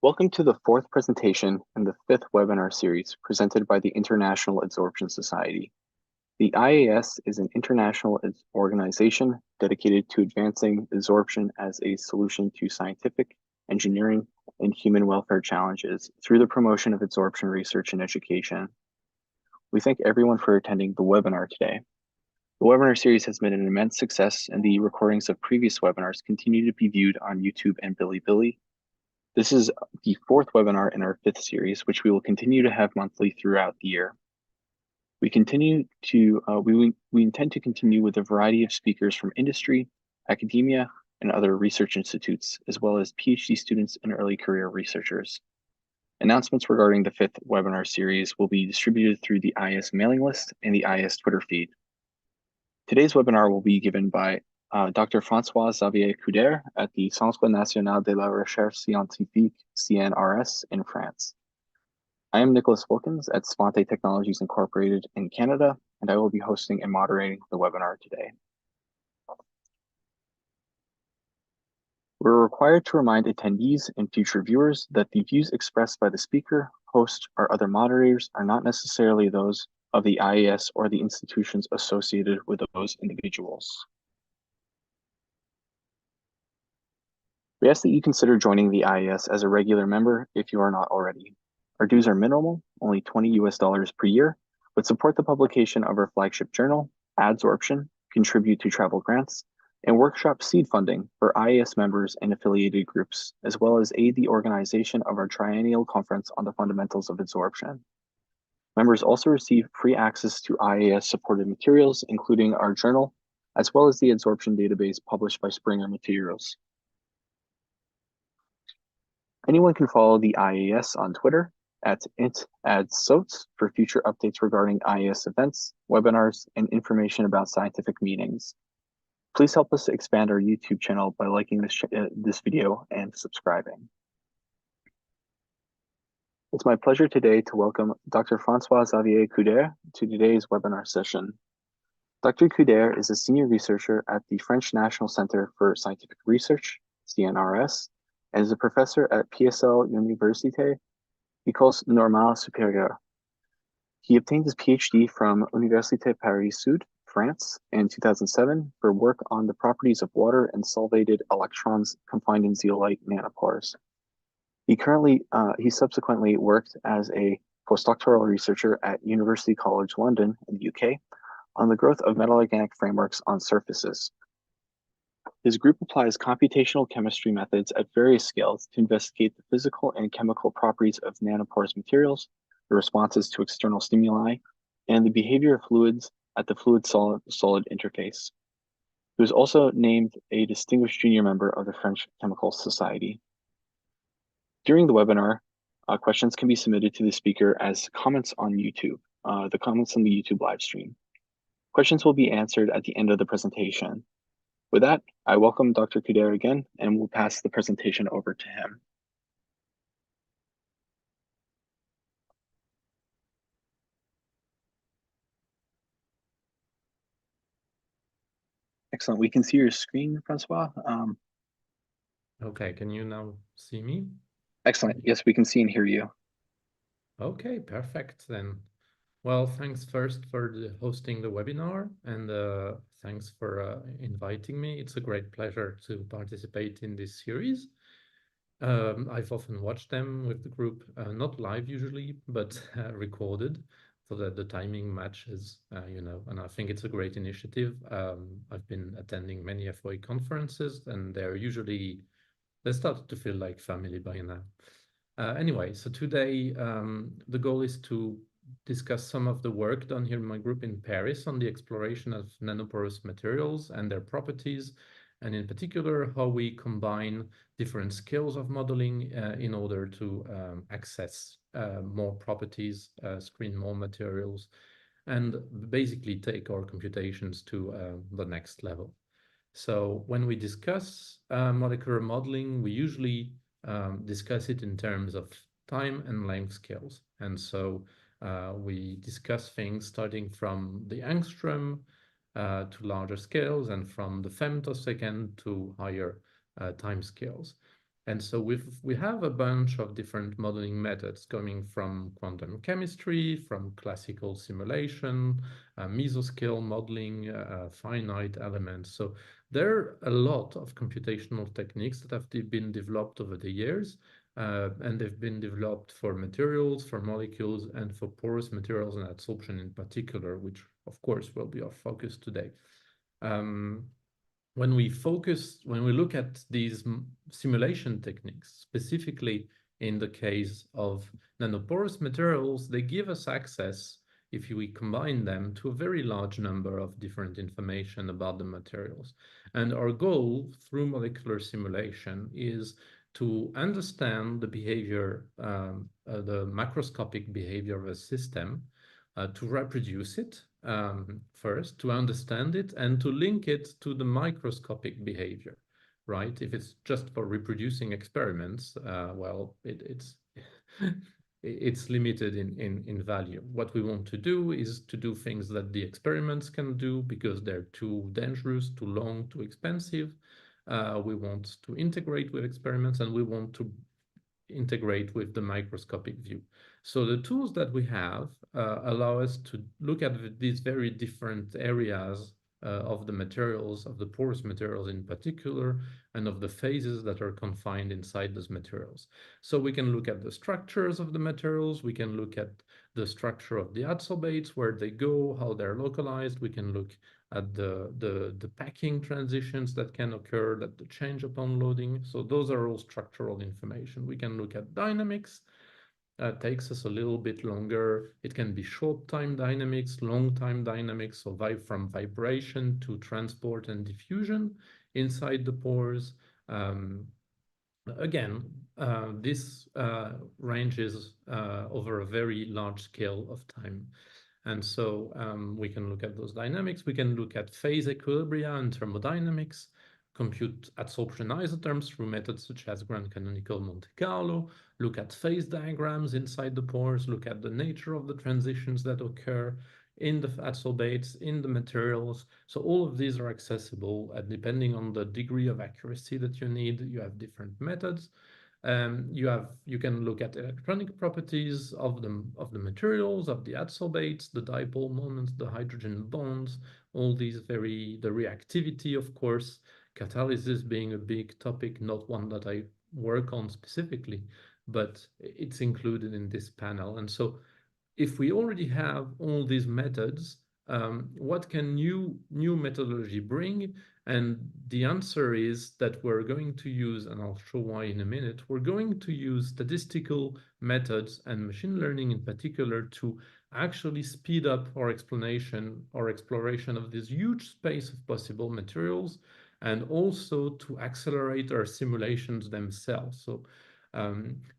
Welcome to the fourth presentation in the fifth webinar series presented by the International Adsorption Society. The IAS is an international organization dedicated to advancing adsorption as a solution to scientific, engineering, and human welfare challenges through the promotion of adsorption research and education. We thank everyone for attending the webinar today. The webinar series has been an immense success, and the recordings of previous webinars continue to be viewed on YouTube and Bilibili. This is the fourth webinar in our fifth series, which we will continue to have monthly throughout the year. We intend to continue with a variety of speakers from industry, academia, and other research institutes, as well as PhD students and early career researchers. Announcements regarding the fifth webinar series will be distributed through the IAS mailing list and the IAS Twitter feed. Today's webinar will be given by Dr. François-Xavier Coudert at the Centre National de la Recherche Scientifique, CNRS, in France. I am Nicholas Wilkins at Svante Technologies Incorporated in Canada, and I will be hosting and moderating the webinar today. We're required to remind attendees and future viewers that the views expressed by the speaker, host, or other moderators are not necessarily those of the IAS or the institutions associated with those individuals. We ask that you consider joining the IAS as a regular member if you are not already. Our dues are minimal, only $20 per year, but support the publication of our flagship journal, Adsorption, contribute to travel grants, and workshop seed funding for IAS members and affiliated groups, as well as aid the organization of our triennial conference on the fundamentals of adsorption. Members also receive free access to IAS-supported materials, including our journal, as well as the adsorption database published by Springer Materials. Anyone can follow the IAS on Twitter at @adsots for future updates regarding IAS events, webinars, and information about scientific meetings. Please help us expand our YouTube channel by liking this video and subscribing. It's my pleasure today to welcome Dr. François-Xavier Coudert to today's webinar session. Dr. Coudert is a senior researcher at the French National Center for Scientific Research, CNRS, and is a professor at PSL Université École Normale Supérieure. He obtained his PhD from Université Paris Sud, France, in 2007 for work on the properties of water and solvated electrons confined in zeolite nanopores. He subsequently worked as a postdoctoral researcher at University College London in the UK on the growth of metal organic frameworks on surfaces. His group applies computational chemistry methods at various scales to investigate the physical and chemical properties of nanoporous materials, the responses to external stimuli, and the behavior of fluids at the fluid-solid interface. He was also named a distinguished junior member of the French Chemical Society. During the webinar, questions can be submitted to the speaker as comments on YouTube, the comments on the YouTube live stream. Questions will be answered at the end of the presentation. With that, I welcome Dr. Coudert again, and we'll pass the presentation over to him. Excellent. We can see your screen, Francois. Okay, can you now see me? Excellent. Yes, we can see and hear you. Okay, perfect then. Well, thanks first for hosting the webinar, and thanks for inviting me. It's a great pleasure to participate in this series. I've often watched them with the group, not live usually, but recorded, so that the timing matches, and I think it's a great initiative. I've been attending many FOA conferences, and they started to feel like family by now. Anyway, so today the goal is to discuss some of the work done here in my group in Paris on the exploration of nanoporous materials and their properties, and in particular how we combine different skills of modeling in order to access more properties, screen more materials, and basically take our computations to the next level. So when we discuss molecular modeling, we usually discuss it in terms of time and length scales. And so we discuss things starting from the angstrom to larger scales, and from the femtosecond to higher time scales. And so we have a bunch of different modeling methods coming from quantum chemistry, from classical simulation, mesoscale modeling, finite elements. So there are a lot of computational techniques that have been developed over the years, and they've been developed for materials, for molecules, and for porous materials and adsorption in particular, which of course will be our focus today. When we look at these simulation techniques, specifically in the case of nanoporous materials, they give us access, if we combine them, to a very large number of different information about the materials. And our goal through molecular simulation is to understand the behavior, the macroscopic behavior of a system, to reproduce it first, to understand it, and to link it to the microscopic behavior, right? If it's just for reproducing experiments, well, it's it's limited in value. What we want to do is to do things that the experiments can do because they're too dangerous, too long, too expensive. We want to integrate with experiments, and we want to integrate with the microscopic view. So the tools that we have allow us to look at these very different areas of the materials, of the porous materials in particular, and of the phases that are confined inside those materials. So we can look at the structures of the materials, we can look at the structure of the adsorbates, where they go, how they're localized, we can look at the packing transitions that can occur, that the change upon loading. So those are all structural information. We can look at dynamics. Takes us a little bit longer. It can be short time dynamics, long time dynamics, so from vibration to transport and diffusion inside the pores. Again, this ranges over a very large scale of time. And so we can look at those dynamics. We can look at phase equilibria and thermodynamics, compute adsorption isotherms through methods such as grand canonical Monte Carlo, look at phase diagrams inside the pores, look at the nature of the transitions that occur in the adsorbates, in the materials. So all of these are accessible, and depending on the degree of accuracy that you need, you have different methods. You can look at electronic properties of the materials, of the adsorbates, the dipole moments, the hydrogen bonds, all these the reactivity, of course, catalysis being a big topic, not one that I work on specifically, but it's included in this panel. And so if we already have all these methods, what can new methodology bring? And the answer is that we're going to use, and I'll show why in a minute, we're going to use statistical methods and machine learning in particular to actually speed up our exploration of this huge space of possible materials, and also to accelerate our simulations themselves. So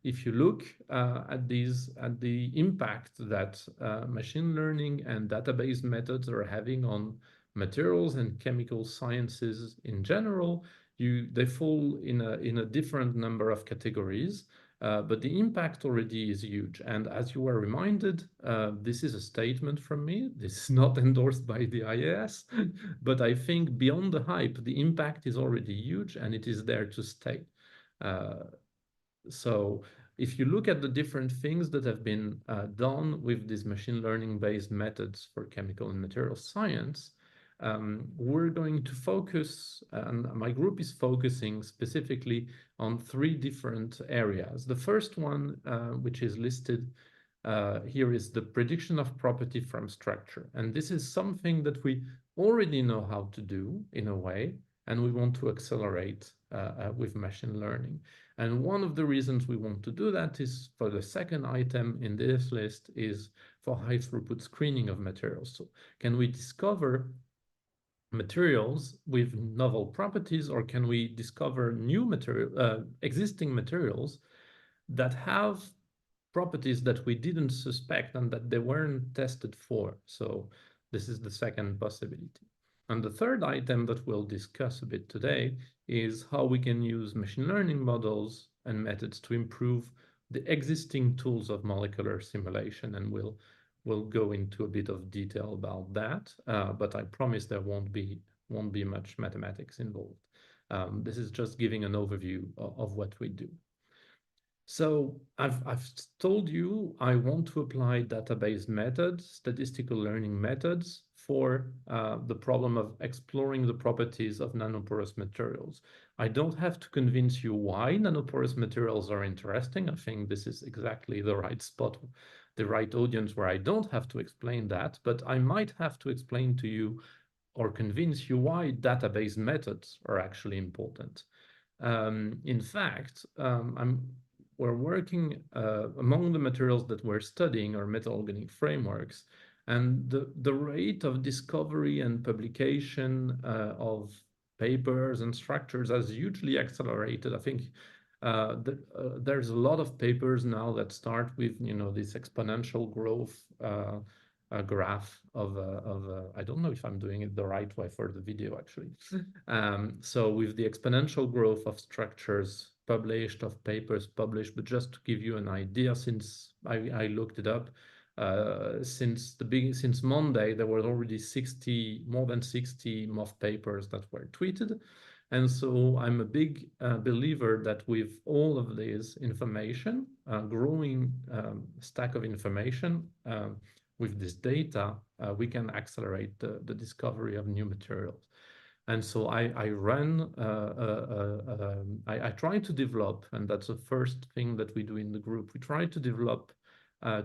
if you look at the impact that machine learning and database methods are having on materials and chemical sciences in general, they fall in a different number of categories, but the impact already is huge. And as you were reminded, this is a statement from me. This is not endorsed by the IAS, but I think beyond the hype, the impact is already huge and it is there to stay. So if you look at the different things that have been done with these machine learning based methods for chemical and material science, we're going to focus, and my group is focusing specifically on 3 different areas. The first one, which is listed here, is the prediction of property from structure. And this is something that we already know how to do in a way, and we want to accelerate with machine learning. And one of the reasons we want to do that is, for the second item in this list, is for high throughput screening of materials. So can we discover materials with novel properties, or can we discover new existing materials that have properties that we didn't suspect and that they weren't tested for? So this is the second possibility. And the third item that we'll discuss a bit today is how we can use machine learning models and methods to improve the existing tools of molecular simulation. And we'll go into a bit of detail about that, but I promise there won't be much mathematics involved. This is just giving an overview of what we do. So I've told you I want to apply database methods, statistical learning methods for the problem of exploring the properties of nanoporous materials. I don't have to convince you why nanoporous materials are interesting. I think this is exactly the right spot, the right audience where I don't have to explain that, but I might have to explain to you or convince you why database methods are actually important. In fact, we're working among the materials that we're studying are metal-organic frameworks, and the rate of discovery and publication of papers and structures has hugely accelerated. I think there's a lot of papers now that start with this exponential growth graph of I don't know if I'm doing it the right way for the video actually. So with the exponential growth of structures published, of papers published, but just to give you an idea, since I looked it up, since Monday, there were already more than 60 MOF papers that were tweeted. And so I'm a big believer that with all of this information, growing stack of information, with this data, we can accelerate the discovery of new materials. And so I try to develop, and that's the first thing that we do in the group. We try to develop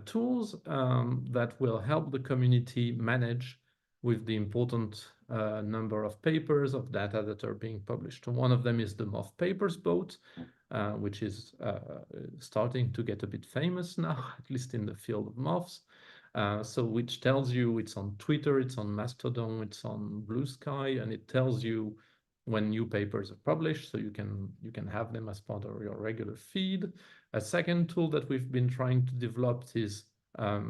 tools that will help the community manage with the important number of papers, of data that are being published. One of them is the MOF Papers Boat, which is starting to get a bit famous now, at least in the field of MOFs. So which tells you it's on Twitter, it's on Mastodon, it's on Blue Sky, and it tells you when new papers are published, so you can have them as part of your regular feed. A second tool that we've been trying to develop is a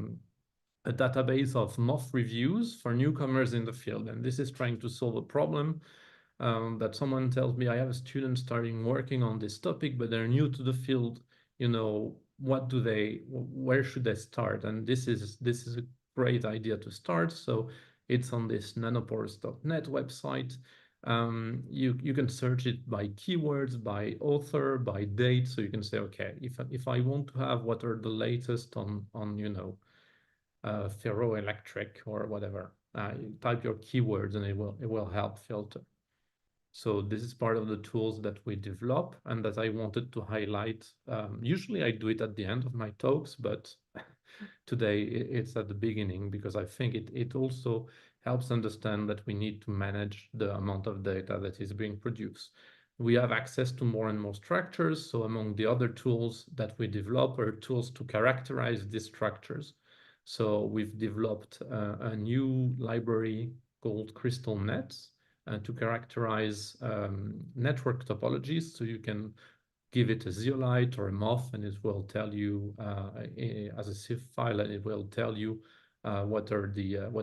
database of MOF reviews for newcomers in the field, and this is trying to solve a problem that someone tells me, I have a student starting working on this topic, but they're new to the field, where should they start? And this is a great idea to start. So it's on this nanoporous.net website. You can search it by keywords, by author, by date. So you can say, okay, if I want to have what are the latest on ferroelectric or whatever, you type your keywords and it will help filter. So this is part of the tools that we develop and that I wanted to highlight. Usually I do it at the end of my talks, but today it's at the beginning because I think it also helps understand that we need to manage the amount of data that is being produced. We have access to more and more structures. So among the other tools that we develop are tools to characterize these structures. So we've developed a new library called Crystal Nets to characterize network topologies. So you can give it a zeolite or a MOF, and it will tell you as a CIF file, and it will tell you what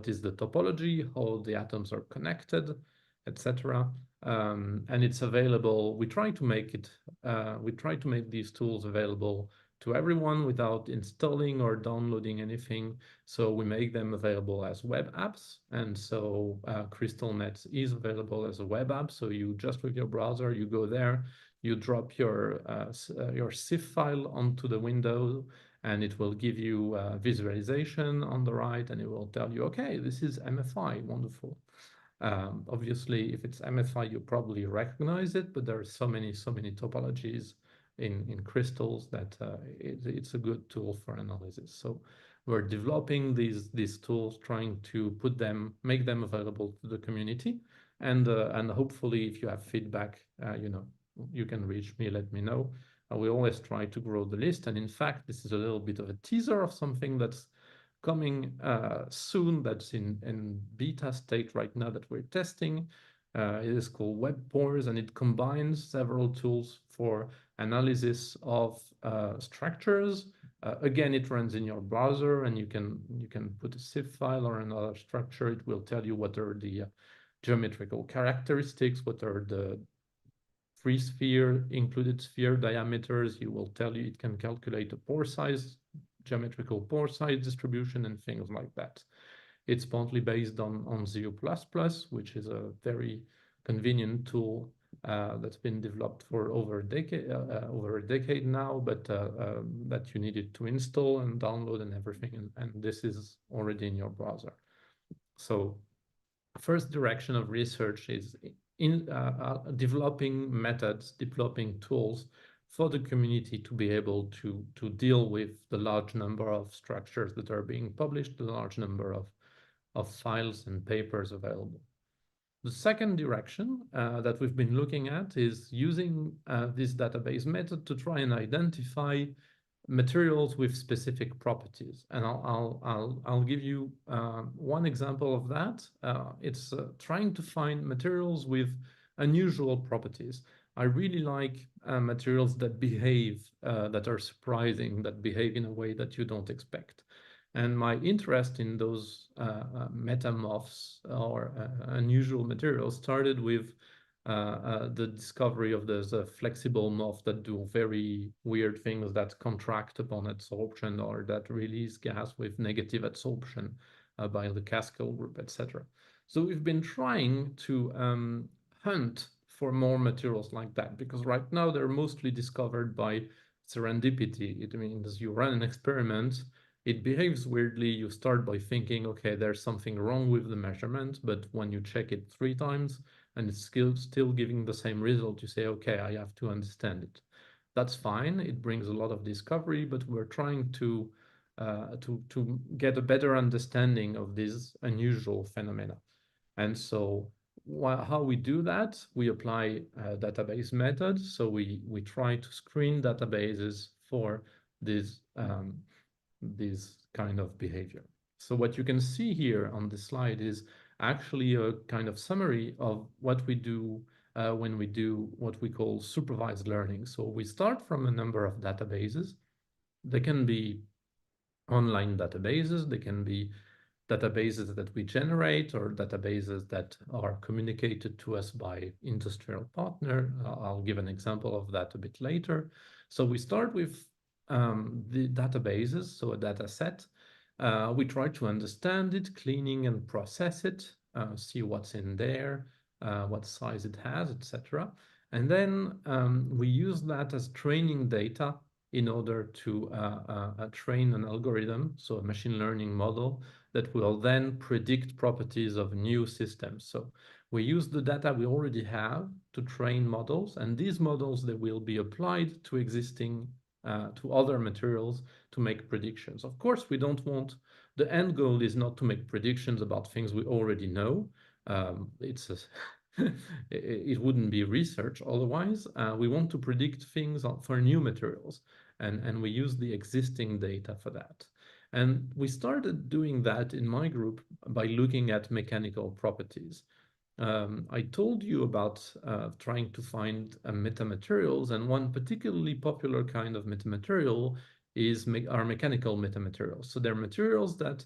is the topology, how the atoms are connected, etc. And it's available. We try to make these tools available to everyone without installing or downloading anything. So we make them available as web apps. And so CrystalNet is available as a web app. So you just with your browser, you go there, you drop your CIF file onto the window, and it will give you visualization on the right, and it will tell you, okay, this is MFI, wonderful. Obviously, if it's MFI, you probably recognize it, but there are so many topologies in crystals that it's a good tool for analysis. So we're developing these tools, trying to make them available to the community, and hopefully, if you have feedback, you can reach me, let me know. We always try to grow the list, and in fact, this is a little bit of a teaser of something that's coming soon, that's in beta state right now that we're testing. It is called WebPores, and it combines several tools for analysis of structures. Again, it runs in your browser, and you can put a CIF file or another structure. It will tell you what are the geometrical characteristics, what are the free sphere, included sphere diameters. It will tell you, it can calculate the pore size, geometrical pore size distribution, and things like that. It's partly based on Zio++, which is a very convenient tool that's been developed for over a decade now, but that you needed to install and download and everything, and this is already in your browser. So first direction of research is in developing methods, developing tools for the community to be able to deal with the large number of structures that are being published, the large number of files and papers available. The second direction that we've been looking at is using this database method to try and identify materials with specific properties. And I'll give you one example of that. It's trying to find materials with unusual properties. I really like materials that behave, that are surprising, that behave in a way that you don't expect. And my interest in those metamorphs or unusual materials started with the discovery of those flexible moths that do very weird things, that contract upon adsorption or that release gas with negative adsorption by the Cascale group, etc. So we've been trying to hunt for more materials like that, because right now they're mostly discovered by serendipity. It means you run an experiment, it behaves weirdly, you start by thinking, okay, there's something wrong with the measurement, but when you check it 3 times, and it's still giving the same result, you say, okay, I have to understand it. That's fine. It brings a lot of discovery, but we're trying to get a better understanding of these unusual phenomena. And so how we do that, we apply database methods. So we try to screen databases for this kind of behavior. So what you can see here on this slide is actually a kind of summary of what we do when we do what we call supervised learning. So we start from a number of databases. They can be online databases, they can be databases that we generate, or databases that are communicated to us by industrial partner. I'll give an example of that a bit later. So we start with the databases, so a data set. We try to understand it, cleaning and process it, see what's in there, what size it has, etc. And then we use that as training data in order to train an algorithm, so a machine learning model that will then predict properties of new systems. So we use the data we already have to train models, and these models, they will be applied to existing to other materials to make predictions. Of course, we don't want, the end goal is not to make predictions about things we already know. It wouldn't be research otherwise. We want to predict things for new materials, and we use the existing data for that. And we started doing that in my group by looking at mechanical properties. I told you about trying to find metamaterials, and one particularly popular kind of metamaterial is are mechanical metamaterials. So they're materials that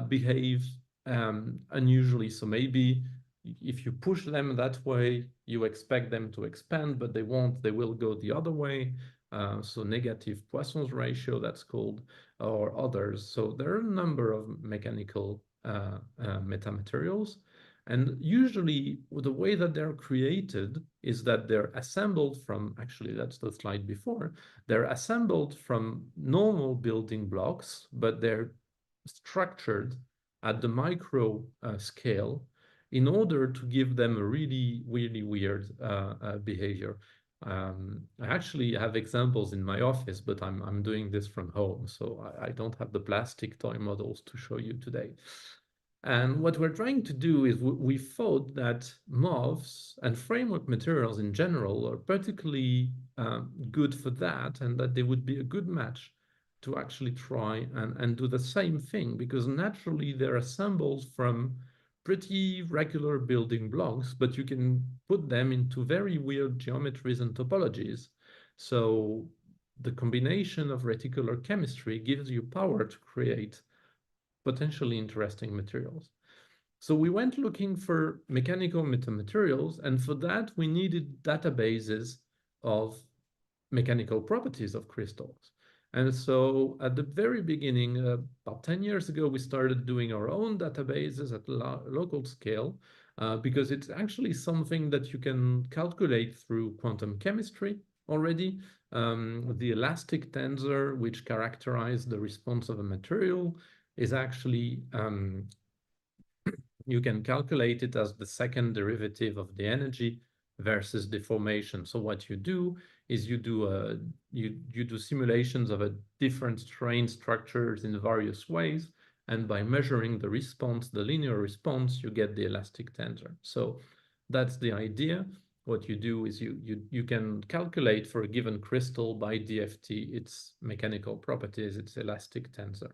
behave unusually. So maybe if you push them that way, you expect them to expand, but they won't, they will go the other way. So negative Poisson's ratio, that's called, or others. So there are a number of mechanical metamaterials. And usually the way that they're created is that they're assembled from, actually that's the slide before, they're assembled from normal building blocks, but they're structured at the micro scale in order to give them a really, really weird behavior. I actually have examples in my office, but I'm doing this from home, so I don't have the plastic toy models to show you today. And what we're trying to do is we thought that MOVs and framework materials in general are particularly good for that, and that they would be a good match to actually try and do the same thing, because naturally they're assembled from pretty regular building blocks, but you can put them into very weird geometries and topologies. So the combination of reticular chemistry gives you power to create potentially interesting materials. So we went looking for mechanical metamaterials, and for that we needed databases of mechanical properties of crystals. And so at the very beginning, about 10 years ago, we started doing our own databases at local scale. because it's actually something that you can calculate through quantum chemistry already. The elastic tensor, which characterizes the response of a material, is actually, you can calculate it as the second derivative of the energy versus deformation. So what you do is you do simulations of a different strain structures in various ways, and by measuring the response, the linear response, you get the elastic tensor. So that's the idea. What you do is you can calculate for a given crystal by DFT its mechanical properties, its elastic tensor.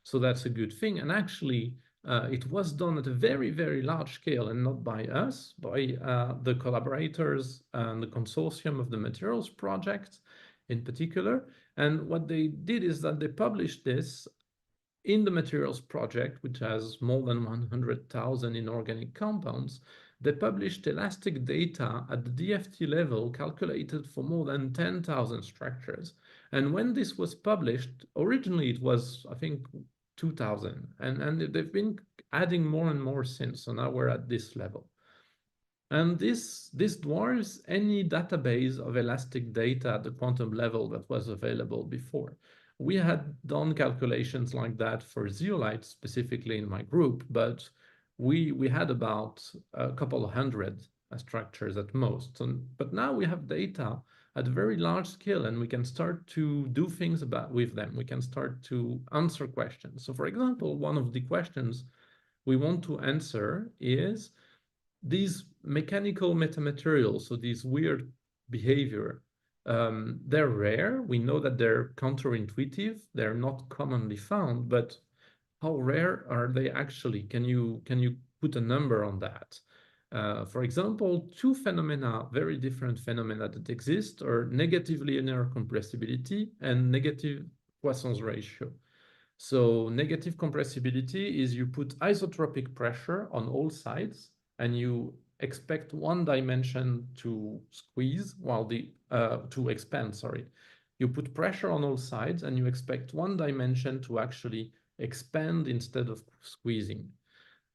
So that's a good thing. And actually, it was done at a very, very large scale, and not by us, by the collaborators and the consortium of the materials project in particular. And what they did is that they published this in the materials project, which has more than 100,000 inorganic compounds. They published elastic data at the DFT level calculated for more than 10,000 structures. And when this was published, originally it was, I think, 2,000. And they've been adding more and more since. So now we're at this level. And this dwarfs any database of elastic data at the quantum level that was available before. We had done calculations like that for zeolites specifically in my group, but we had about a couple of hundred structures at most. But now we have data at a very large scale, and we can start to do things with them. We can start to answer questions. So for example, one of the questions we want to answer is these mechanical metamaterials, so these weird behavior, they're rare. We know that they're counterintuitive. They're not commonly found, but how rare are they actually? Can you put a number on that? For example, two phenomena, very different phenomena that exist, are negative linear compressibility and negative Poisson's ratio. So negative compressibility is you put isotropic pressure on all sides, and you expect one dimension to squeeze while to expand, sorry. You put pressure on all sides and you expect one dimension to actually expand instead of squeezing.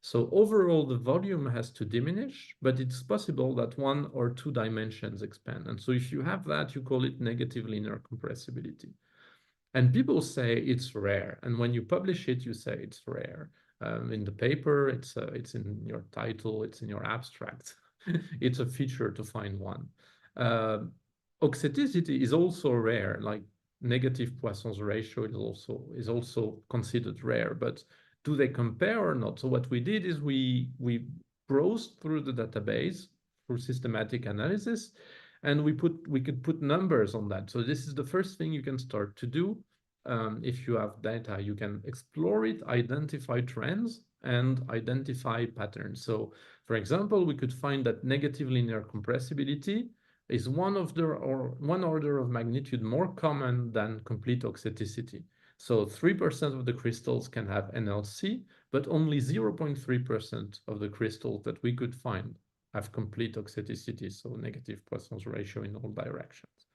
So overall, the volume has to diminish, but it's possible that one or two dimensions expand. And so if you have that, you call it negative linear compressibility. And people say it's rare. And when you publish it, you say it's rare. In the paper, it's in your title, it's in your abstract. It's a feature to find one. Auxeticity is also rare, like negative Poisson's ratio is also considered rare, but do they compare or not? So what we did is we browsed through the database through systematic analysis, and we could put numbers on that. So this is the first thing you can start to do. If you have data, you can explore it, identify trends, and identify patterns. So for example, we could find that negative linear compressibility is one order of magnitude more common than complete auxeticity. So 3% of the crystals can have NLC, but only 0.3% of the crystals that we could find have complete auxeticity, so negative Poisson's ratio in all directions.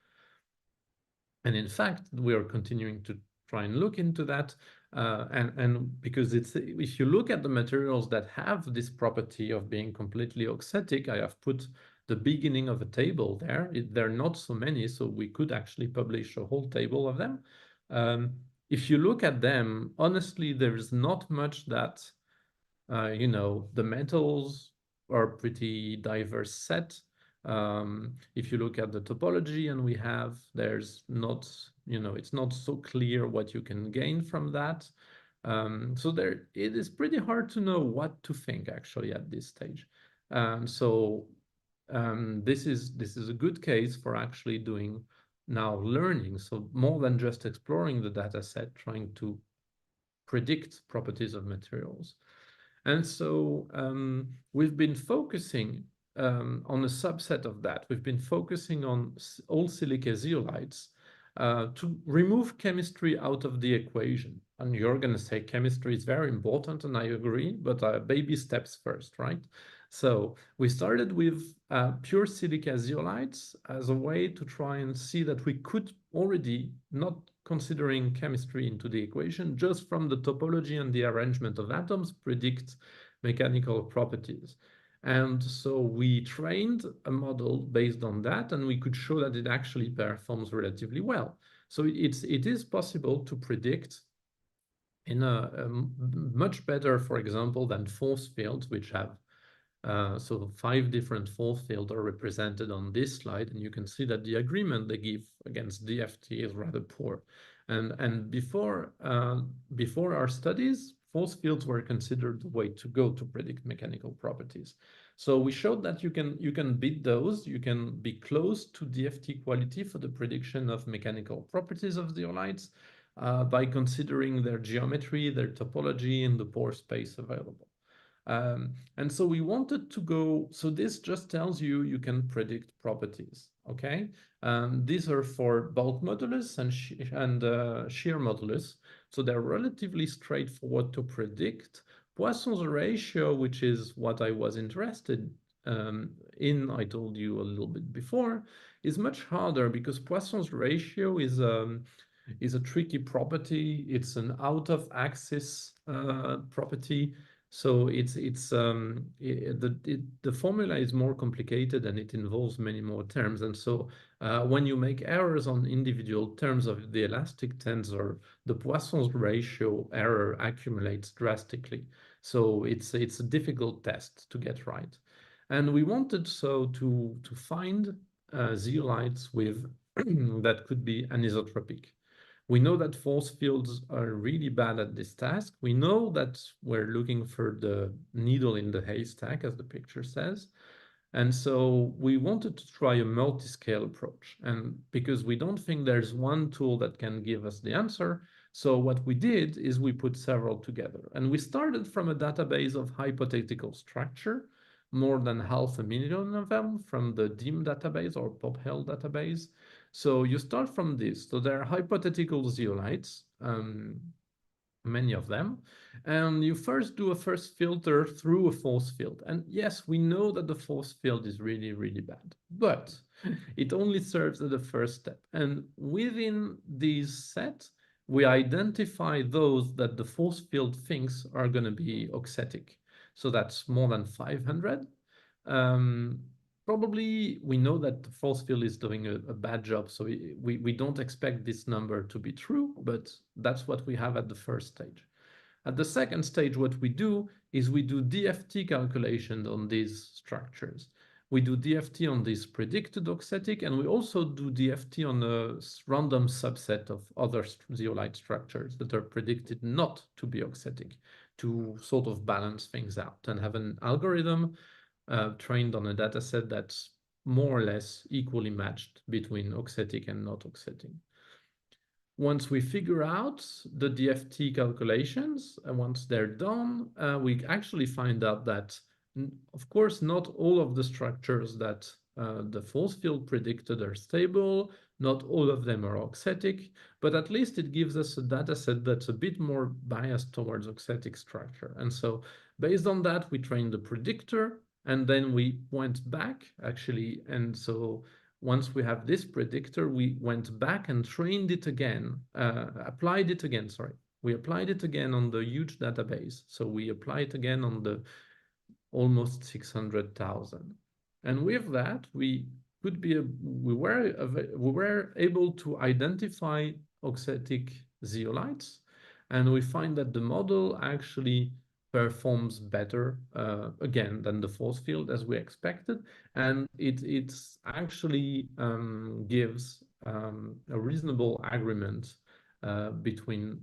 And in fact, we are continuing to try and look into that. And because if you look at the materials that have this property of being completely auxetic, I have put the beginning of a table there. There are not so many, so we could actually publish a whole table of them. If you look at them, honestly, there's not much that, the metals are pretty diverse set. If you look at the topology and there's not, it's not so clear what you can gain from that. So it is pretty hard to know what to think actually at this stage. This is a good case for actually doing now learning. So more than just exploring the data set, trying to predict properties of materials. And so we've been focusing on a subset of that. We've been focusing on all silica zeolites to remove chemistry out of the equation. And you're going to say chemistry is very important, and I agree, but baby steps first, right? So we started with pure silica zeolites as a way to try and see that we could already, not considering chemistry into the equation, just from the topology and the arrangement of atoms, predict mechanical properties. And so we trained a model based on that, and we could show that it actually performs relatively well. So it is possible to predict in a much better, for example, than force fields, which have so 5 different force fields are represented on this slide, and you can see that the agreement they give against DFT is rather poor. And before our studies, force fields were considered the way to go to predict mechanical properties. So we showed that you can beat those, you can be close to DFT quality for the prediction of mechanical properties of zeolites by considering their geometry, their topology, and the pore space available. And so we wanted to go, so this just tells you you can predict properties, okay? These are for bulk modulus and shear modulus. So they're relatively straightforward to predict. Poisson's ratio, which is what I was interested in, I told you a little bit before, is much harder because Poisson's ratio is a tricky property. It's an out-of-axis property. So the formula is more complicated and it involves many more terms. And so when you make errors on individual terms of the elastic tensor, the Poisson's ratio error accumulates drastically. So it's a difficult test to get right. And we wanted to find zeolites with that could be anisotropic. We know that force fields are really bad at this task. We know that we're looking for the needle in the haystack, as the picture says. And so we wanted to try a multi-scale approach. And because we don't think there's one tool that can give us the answer, so what we did is we put several together. And we started from a database of hypothetical structure, more than 500,000 of them from the DIM database or PopHel database. So you start from this. So there are hypothetical zeolites, many of them, and you first do a first filter through a force field. And yes, we know that the force field is really, really bad, but it only serves as the first step. And within these sets, we identify those that the force field thinks are going to be auxetic. So that's more than 500. Probably we know that the force field is doing a bad job, so we don't expect this number to be true, but that's what we have at the first stage. At the second stage, what we do is we do DFT calculations on these structures. We do DFT on this predicted auxetic, and we also do DFT on a random subset of other zeolite structures that are predicted not to be auxetic, to sort of balance things out and have an algorithm trained on a data set that's more or less equally matched between auxetic and not auxetic. Once we figure out the DFT calculations, and once they're done, we actually find out that, of course, not all of the structures that the force field predicted are stable, not all of them are auxetic, but at least it gives us a data set that's a bit more biased towards auxetic structure. And so based on that, we trained the predictor, and then we went back, actually, and so once we have this predictor, we went back and trained it again, applied it again, sorry. We applied it again on the huge database. So we applied it again on the almost 600,000. And with that, we were able to identify auxetic zeolites, and we find that the model actually performs better again than the force field as we expected, and it actually gives a reasonable agreement between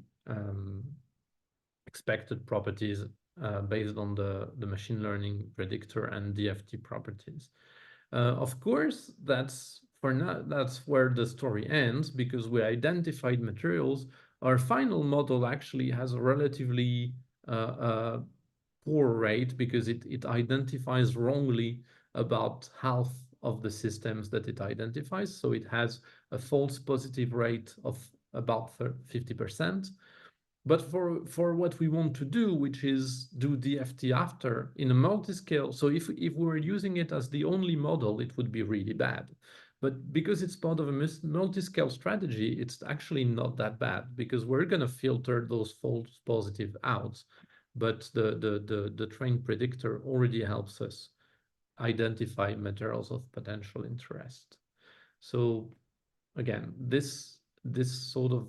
expected properties based on the machine learning predictor and DFT properties. Of course, that's where the story ends, because we identified materials. Our final model actually has a relatively poor rate because it identifies wrongly about half of the systems that it identifies. So it has a false positive rate of about 50%. But for what we want to do, which is do DFT after in a multiscale, so if we were using it as the only model, it would be really bad. But because it's part of a multiscale strategy, it's actually not that bad, because we're going to filter those false positive out. But the trained predictor already helps us identify materials of potential interest. So again, this sort of,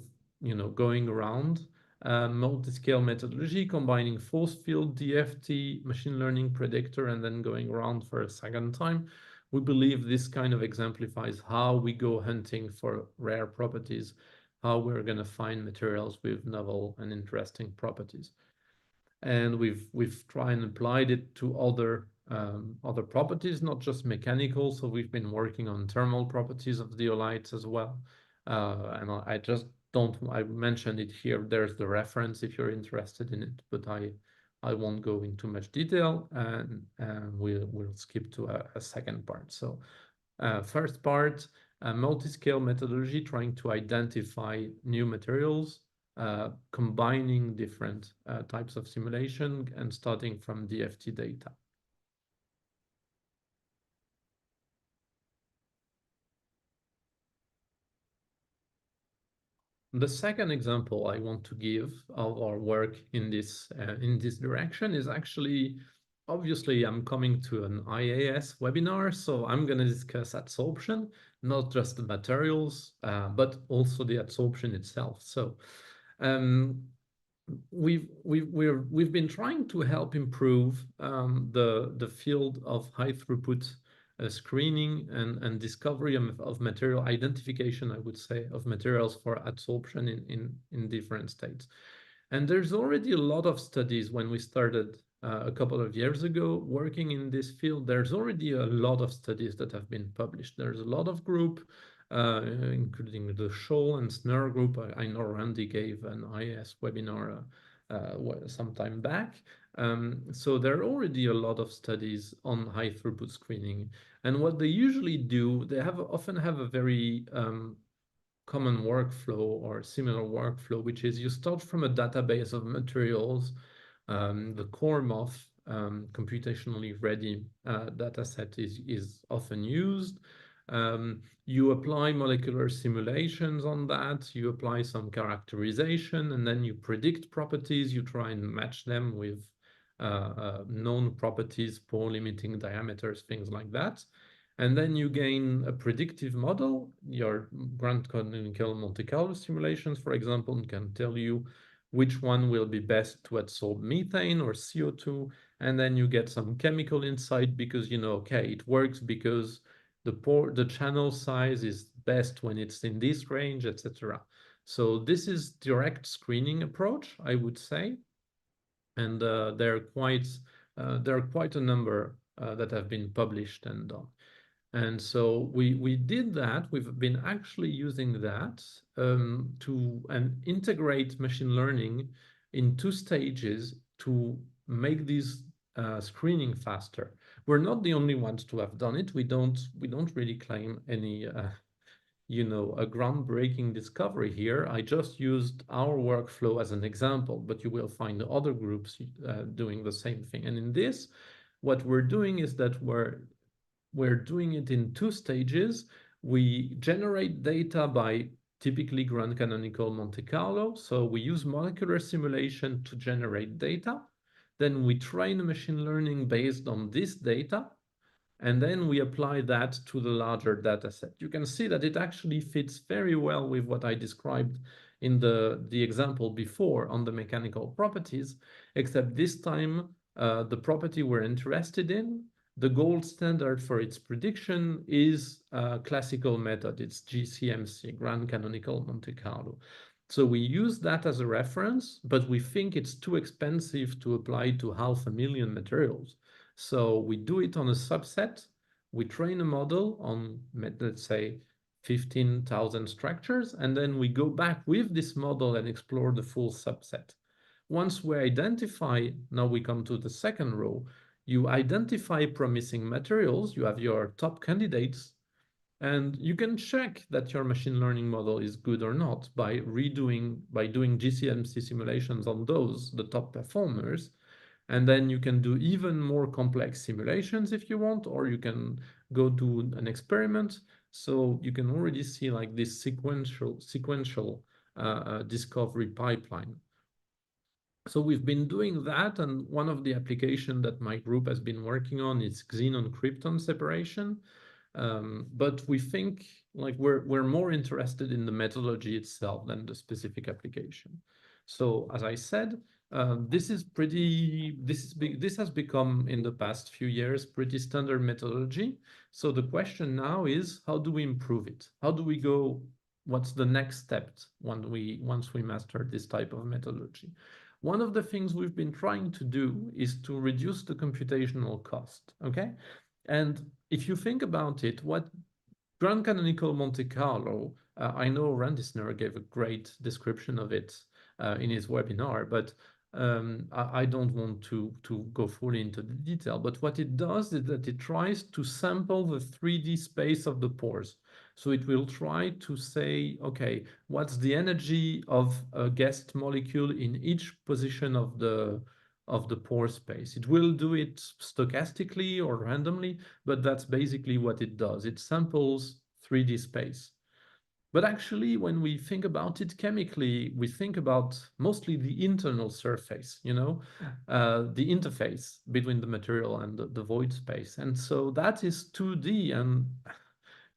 going around multiscale methodology, combining force field, DFT, machine learning predictor, and then going around for a second time. We believe this kind of exemplifies how we go hunting for rare properties, how we're going to find materials with novel and interesting properties. And we've tried and applied it to other properties, not just mechanical. So we've been working on thermal properties of zeolites as well. And I just I mentioned it here. There's the reference if you're interested in it, but I won't go into much detail, and we'll skip to a second part. So first part, multi-scale methodology, trying to identify new materials, combining different types of simulation and starting from DFT data. The second example I want to give of our work in this direction is actually, obviously, I'm coming to an IAS webinar, so I'm going to discuss adsorption, not just the materials, but also the adsorption itself. So we've been trying to help improve the field of high throughput screening and discovery of material identification, I would say, of materials for adsorption in different states. And there's already a lot of studies. When we started a couple of years ago working in this field, there's already a lot of studies that have been published. There's a lot of group, including the Scholl and Snur group. I know Randy gave an IAS webinar some time back. So there are already a lot of studies on high throughput screening. And what they usually do, they often have a very common workflow or similar workflow, which is you start from a database of materials, the CoreMoth computationally ready data set is often used. You apply molecular simulations on that, you apply some characterization, and then you predict properties, you try and match them with known properties, pore limiting diameters, things like that. And then you gain a predictive model. Your grand canonical Monte Carlo simulations, for example, can tell you which one will be best to adsorb methane or CO2. And then you get some chemical insight because, okay, it works because the channel size is best when it's in this range, etc. So this is direct screening approach, I would say. And there are quite a number that have been published and done. And so we did that. We've been actually using that to integrate machine learning in 2 stages to make these screening faster. We're not the only ones to have done it. We don't really claim any a groundbreaking discovery here. I just used our workflow as an example, but you will find other groups doing the same thing. And in this, what we're doing is that we're doing it in 2 stages. We generate data by typically grand canonical Monte Carlo. So we use molecular simulation to generate data. Then we train machine learning based on this data. And then we apply that to the larger data set. You can see that it actually fits very well with what I described in the example before on the mechanical properties, except this time the property we're interested in, the gold standard for its prediction is a classical method. It's GCMC, Grand Canonical Monte Carlo. So we use that as a reference, but we think it's too expensive to apply to 500,000 materials. So we do it on a subset. We train a model on, let's say, 15,000 structures, and then we go back with this model and explore the full subset. Once we identify, now we come to the second row, you identify promising materials, you have your top candidates, and you can check that your machine learning model is good or not by doing GCMC simulations on those, the top performers. And then you can do even more complex simulations if you want, or you can go do an experiment. So you can already see like this sequential discovery pipeline. So we've been doing that, and one of the applications that my group has been working on is xenon-krypton separation. But we think like we're more interested in the methodology itself than the specific application. So as I said, this has become in the past few years pretty standard methodology. So the question now is, how do we improve it? How do we go? What's the next step once we master this type of methodology? One of the things we've been trying to do is to reduce the computational cost, okay? And if you think about it, what Grand Canonical Monte Carlo, I know Randisner gave a great description of it in his webinar, but I don't want to go fully into the detail. But what it does is that it tries to sample the 3D space of the pores. So it will try to say, okay, what's the energy of a guest molecule in each position of the pore space. It will do it stochastically or randomly, but that's basically what it does. It samples 3D space. But actually, when we think about it chemically, we think about mostly the internal surface, the interface between the material and the void space. And so that is 2D, and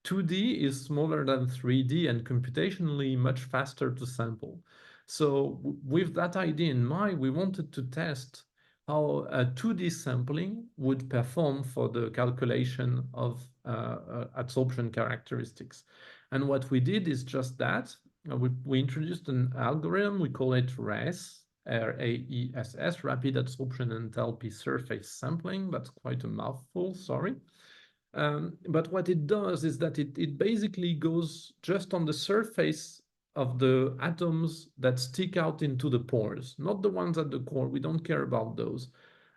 2D is smaller than 3D and computationally much faster to sample. So with that idea in mind, we wanted to test how 2D sampling would perform for the calculation of adsorption characteristics. And what we did is just that. We introduced an algorithm, we call it RAESS, RAESS, Rapid Adsorption Enthalpy Surface Sampling. That's quite a mouthful, sorry. But what it does is that it basically goes just on the surface of the atoms that stick out into the pores, not the ones at the core. We don't care about those.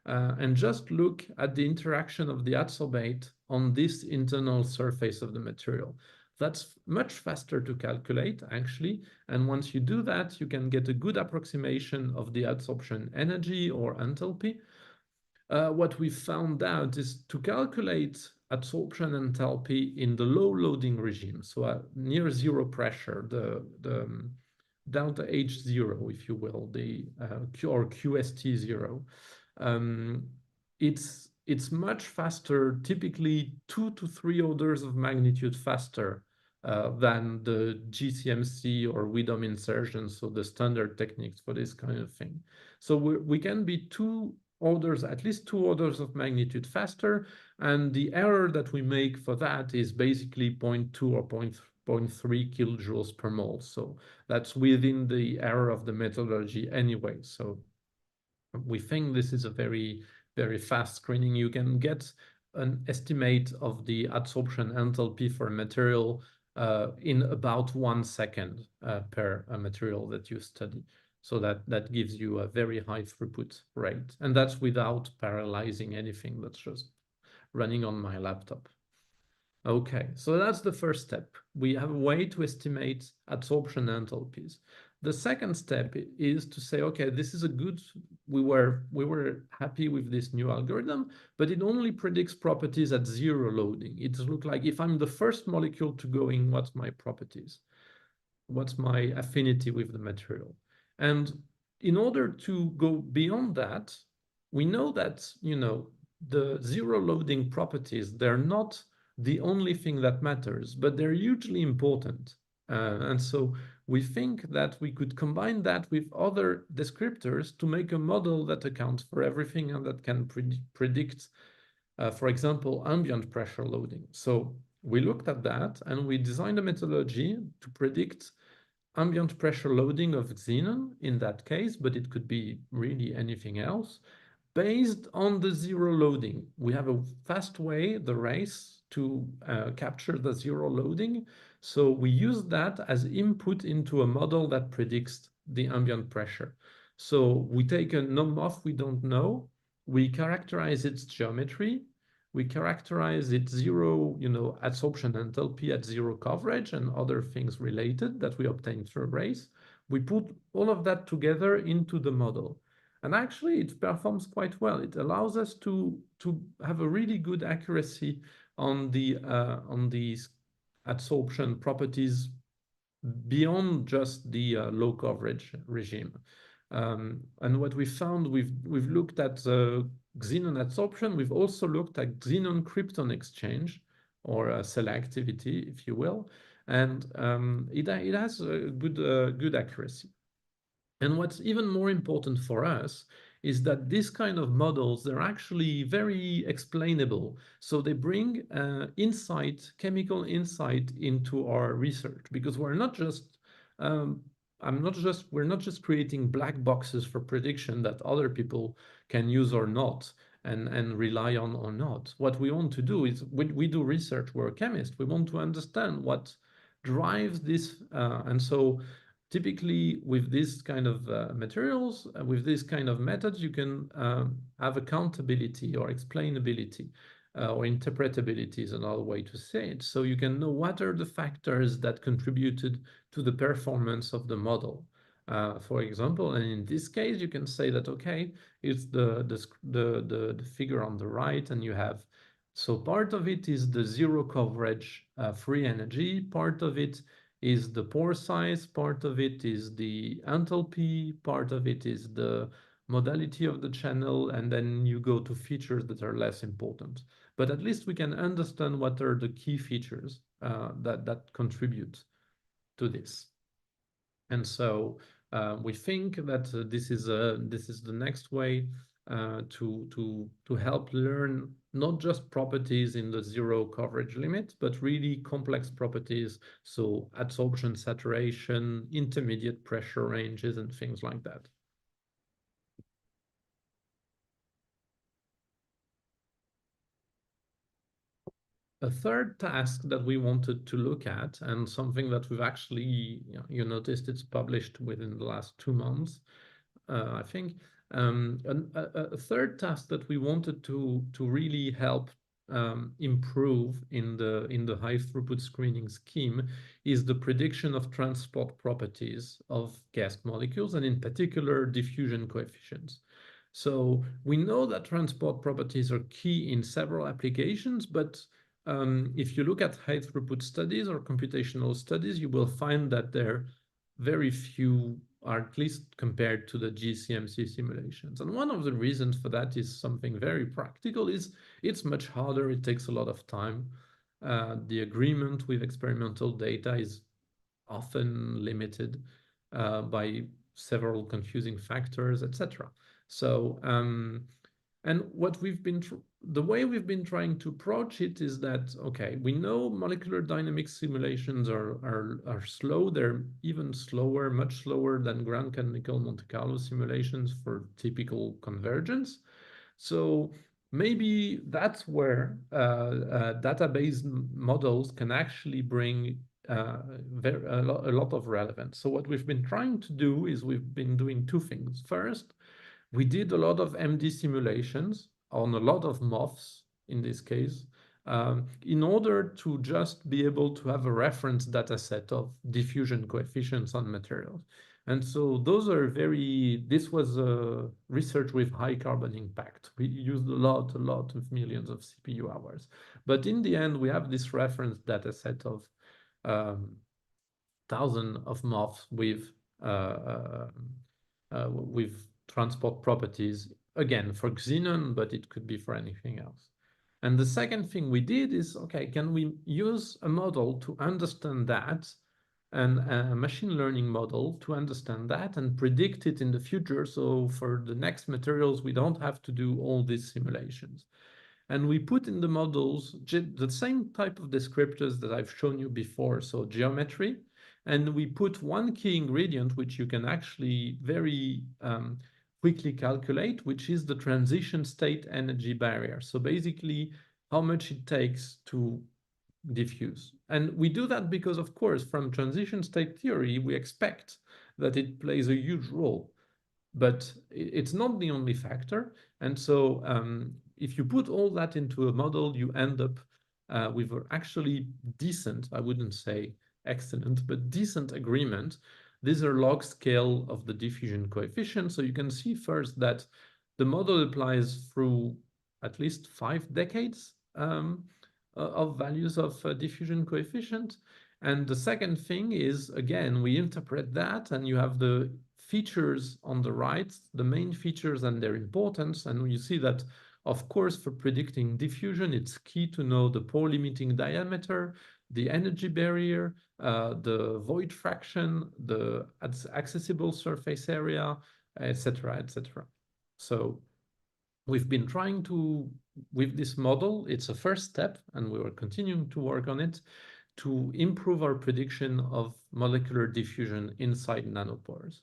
And just look at the interaction of the adsorbate on this internal surface of the material. That's much faster to calculate, actually. And once you do that, you can get a good approximation of the adsorption energy or enthalpy. What we found out is to calculate adsorption enthalpy in the low loading regime, so near zero pressure, the delta H0, if you will, or QST0. It's much faster, typically 2 to 3 orders of magnitude faster than the GCMC or Widom insertion, so the standard techniques for this kind of thing. So we can be at least 2 orders of magnitude faster, and the error that we make for that is basically 0.2 or 0.3 kilojoules per mole. So that's within the error of the methodology anyway. So we think this is a very, very fast screening. You can get an estimate of the adsorption enthalpy for a material in about 1 second per material that you study. So that gives you a very high throughput rate. And that's without parallelizing anything. That's just running on my laptop. Okay, so that's the first step. We have a way to estimate adsorption enthalpies. The second step is to say, okay, this is a good, we were happy with this new algorithm, but it only predicts properties at zero loading. It looks like if I'm the first molecule to go in, what's my properties? What's my affinity with the material? And in order to go beyond that, we know that, the zero loading properties, they're not the only thing that matters, but they're hugely important. And so we think that we could combine that with other descriptors to make a model that accounts for everything and that can predict, for example, ambient pressure loading. So we looked at that and we designed a methodology to predict ambient pressure loading of xenon in that case, but it could be really anything else, based on the zero loading. We have a fast way, the RACE, to capture the zero loading. So we use that as input into a model that predicts the ambient pressure. So we take a NOMOF we don't know, we characterize its geometry, we characterize its zero, adsorption enthalpy at zero coverage and other things related that we obtain through RACE. We put all of that together into the model. And actually, it performs quite well. It allows us to have a really good accuracy on these adsorption properties beyond just the low coverage regime. And what we found, we've looked at xenon adsorption. We've also looked at xenon-krypton exchange, or selectivity, if you will, and it has a good accuracy. And what's even more important for us is that this kind of models, they're actually very explainable. So they bring insight, chemical insight into our research, because we're not just we're not just creating black boxes for prediction that other people can use or not and rely on or not. What we want to do is, we do research, we're a chemist, we want to understand what drives this. And so typically with this kind of materials, with this kind of methods, you can have accountability or explainability, or interpretability is another way to say it. So you can know what are the factors that contributed to the performance of the model. For example, and in this case, you can say that, okay, it's the figure on the right, and you have, so part of it is the zero coverage free energy, part of it is the pore size, part of it is the enthalpy, part of it is the modality of the channel, and then you go to features that are less important. But at least we can understand what are the key features that contribute to this. And so we think that this is the next way to help learn not just properties in the zero coverage limit, but really complex properties. So adsorption, saturation, intermediate pressure ranges, and things like that. A third task that we wanted to look at, and something that we've actually, you noticed it's published within the last 2 months, I think. A third task that we wanted to really help improve in the high throughput screening scheme is the prediction of transport properties of gas molecules, and in particular diffusion coefficients. So we know that transport properties are key in several applications, but if you look at high throughput studies or computational studies, you will find that there very few, or at least compared to the GCMC simulations. And one of the reasons for that is something very practical, is it's much harder, it takes a lot of time. The agreement with experimental data is often limited by several confusing factors, etc. So, and what we've been, the way we've been trying to approach it is that, okay, we know molecular dynamics simulations are slow. They're even slower, much slower than ground canonical Monte Carlo simulations for typical convergence. So maybe that's where database models can actually bring a lot of relevance. So what we've been trying to do is we've been doing two things. First, we did a lot of MD simulations on a lot of MOFs in this case, in order to just be able to have a reference data set of diffusion coefficients on materials. And so those are this was research with high carbon impact. We used a lot of millions of CPU hours. But in the end, we have this reference data set of thousands of MOFs with transport properties, again, for xenon, but it could be for anything else. And the second thing we did is, okay, can we use a model to understand that, and a machine learning model to understand that and predict it in the future? So for the next materials, we don't have to do all these simulations. And we put in the models the same type of descriptors that I've shown you before, so geometry, and we put one key ingredient, which you can actually very quickly calculate, which is the transition state energy barrier. So basically, how much it takes to diffuse. And we do that because, of course, from transition state theory, we expect that it plays a huge role. But it's not the only factor. And so if you put all that into a model, you end up with actually decent, I wouldn't say excellent, but decent agreement. These are log scale of the diffusion coefficient. So you can see first that the model applies through at least 5 decades of values of diffusion coefficient. And the second thing is, again, we interpret that, and you have the features on the right, the main features and their importance. And you see that, of course, for predicting diffusion, it's key to know the pore limiting diameter, the energy barrier, the void fraction, the accessible surface area, etc., etc. So we've been trying to, with this model, it's a first step, and we are continuing to work on it, to improve our prediction of molecular diffusion inside nanopores.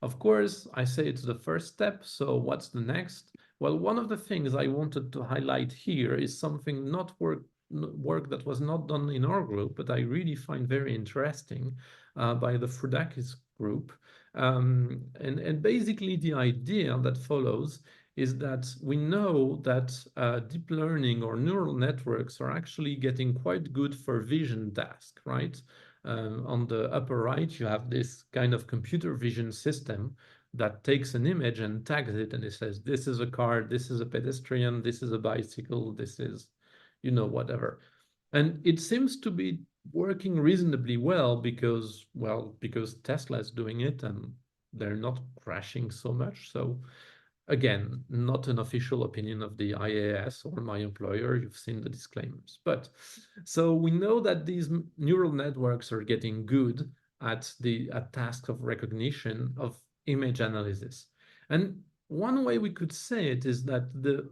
Of course, I say it's the first step, so what's the next? Well, one of the things I wanted to highlight here is something work that was not done in our group, but I really find very interesting by the Frudakis group. And basically the idea that follows is that we know that deep learning or neural networks are actually getting quite good for vision task, right? On the upper right, you have this kind of computer vision system that takes an image and tags it, and it says, this is a car, this is a pedestrian, this is a bicycle, this is, you know, whatever. And it seems to be working reasonably well because Tesla is doing it and they're not crashing so much. So again, not an official opinion of the IAS or my employer. You've seen the disclaimers. But so we know that these neural networks are getting good at the task of recognition of image analysis. And one way we could say it is that the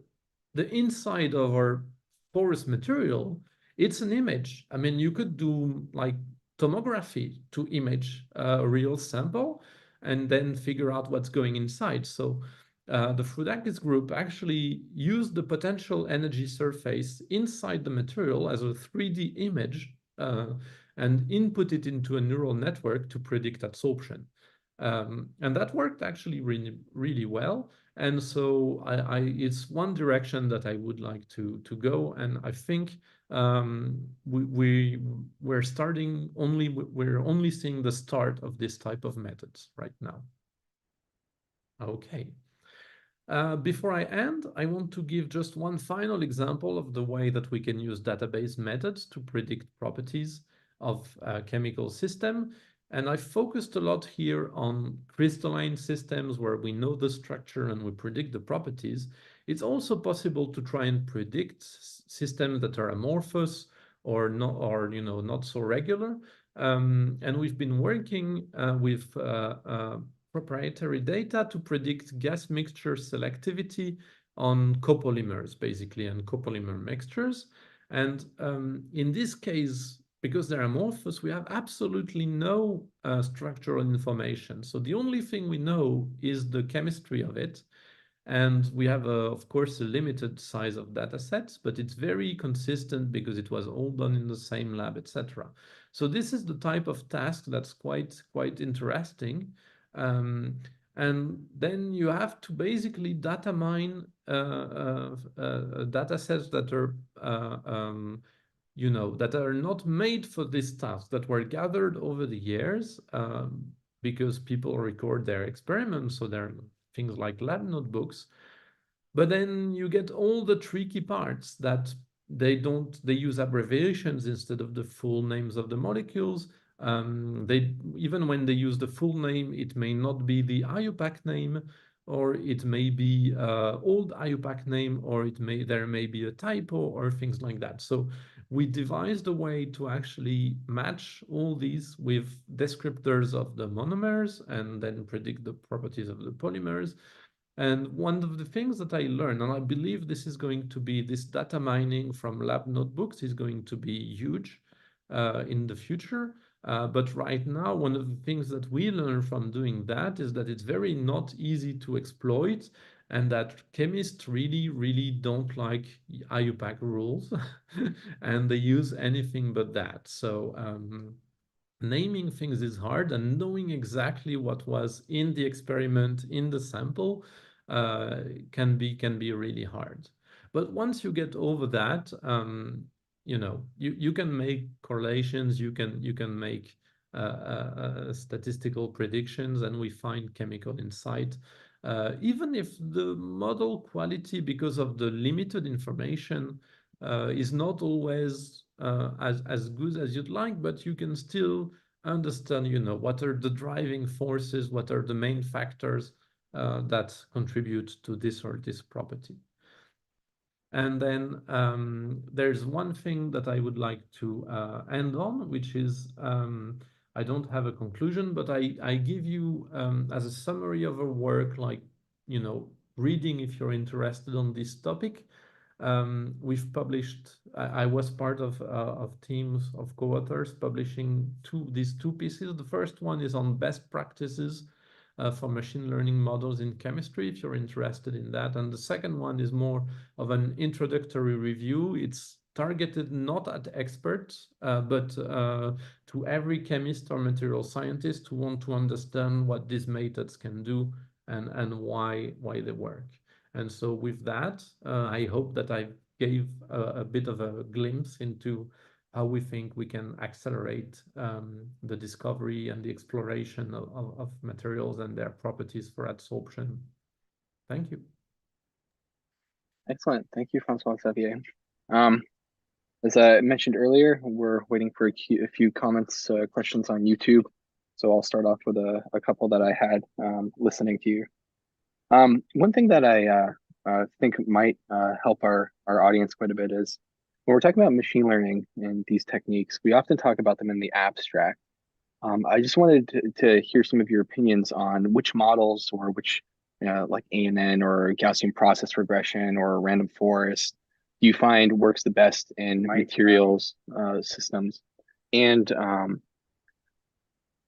inside of our porous material, it's an image. I mean, you could do like tomography to image a real sample and then figure out what's going inside. So the Frudakis group actually used the potential energy surface inside the material as a 3D image and input it into a neural network to predict adsorption. And that worked actually really, really well. And so it's one direction that I would like to go. And I think we're only seeing the start of this type of methods right now. Okay. Before I end, I want to give just one final example of the way that we can use database methods to predict properties of a chemical system. And I focused a lot here on crystalline systems where we know the structure and we predict the properties. It's also possible to try and predict systems that are amorphous or not, or not so regular. And we've been working with proprietary data to predict gas mixture selectivity on copolymers, basically, and copolymer mixtures. And in this case, because they're amorphous, we have absolutely no structural information. So the only thing we know is the chemistry of it. And we have, of course, a limited size of data sets, but it's very consistent because it was all done in the same lab, etc. So this is the type of task that's quite interesting. And then you have to basically data mine data sets that are that are not made for this task, that were gathered over the years because people record their experiments, so there are things like lab notebooks. But then you get all the tricky parts that they use abbreviations instead of the full names of the molecules. Even when they use the full name, it may not be the IUPAC name, or it may be old IUPAC name, or there may be a typo or things like that. So we devised a way to actually match all these with descriptors of the monomers and then predict the properties of the polymers. And one of the things that I learned, and I believe this data mining from lab notebooks is going to be huge in the future. But right now, one of the things that we learn from doing that is that it's very not easy to exploit, and that chemists really, really don't like IUPAC rules, and they use anything but that. So naming things is hard, and knowing exactly what was in the experiment, in the sample, can be really hard. But once you get over that, you can make correlations, you can make statistical predictions, and we find chemical insight. Even if the model quality, because of the limited information, is not always as good as you'd like, but you can still understand, you know, what are the driving forces, what are the main factors that contribute to this or this property. And then there's one thing that I would like to end on, which is I don't have a conclusion, but I give you as a summary of our work, like, you know, reading if you're interested on this topic. We've published, I was part of teams of co-authors publishing these two pieces. The first one is on best practices for machine learning models in chemistry, if you're interested in that. And the second one is more of an introductory review. It's targeted not at experts, but to every chemist or material scientist who want to understand what these methods can do and why they work. And so with that, I hope that I gave a bit of a glimpse into how we think we can accelerate the discovery and the exploration of materials and their properties for adsorption. Thank you. Excellent. Thank you, François-Xavier. As I mentioned earlier, we're waiting for a few comments, questions on YouTube. So I'll start off with a couple that I had listening to you. One thing that I think might help our audience quite a bit is when we're talking about machine learning and these techniques, we often talk about them in the abstract. I just wanted to hear some of your opinions on which models or which, like ANN or Gaussian process regression or random forest, do you find works the best in materials systems? And